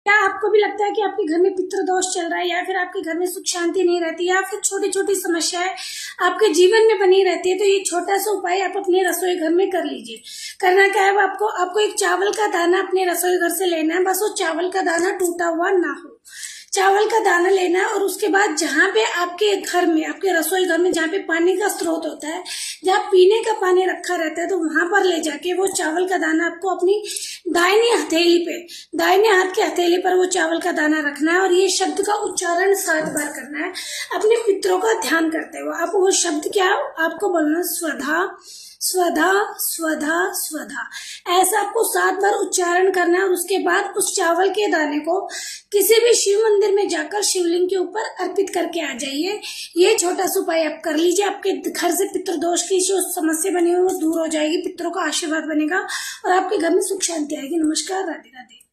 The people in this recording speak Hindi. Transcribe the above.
क्या आपको भी लगता है कि आपके घर में पितृदोष चल रहा है, या फिर आपके घर में सुख शांति नहीं रहती, या फिर छोटी छोटी समस्याएं आपके जीवन में बनी रहती है, तो ये छोटा सा उपाय आप अपने रसोई घर में कर लीजिए। करना क्या है, आपको एक चावल का दाना अपने रसोई घर से लेना है। बस वो चावल का दाना टूटा हुआ ना हो, चावल का दाना लेना है। और उसके बाद जहाँ पे आपके घर में, आपके रसोई घर में जहाँ पे पानी का स्रोत होता है, जहाँ पीने का पानी रखा रहता है, तो वहां पर ले जाके वो चावल का दाना आपको अपनी दाहिनी हथेली पे, दाहिने हाथ की हथेली पर वो चावल का दाना रखना है। और ये शब्द का उच्चारण 7 बार करना है अपने पितरों का ध्यान करते हुए। आप वो शब्द क्या आपको बोलना, स्वधा स्वधा स्वधा स्वधा, ऐसा आपको 7 बार उच्चारण करना है। और उसके बाद उस चावल के दाने को किसी भी शिव मंदिर में जाकर शिवलिंग के ऊपर अर्पित करके आ जाइए। ये छोटा सा उपाय आप कर लीजिए, आपके घर से पितृदोष की जो समस्या बनी हुई वो दूर हो जाएगी, पितरों का आशीर्वाद बनेगा और आपके घर में सुख शांति आएगी। नमस्कार, राधे राधे।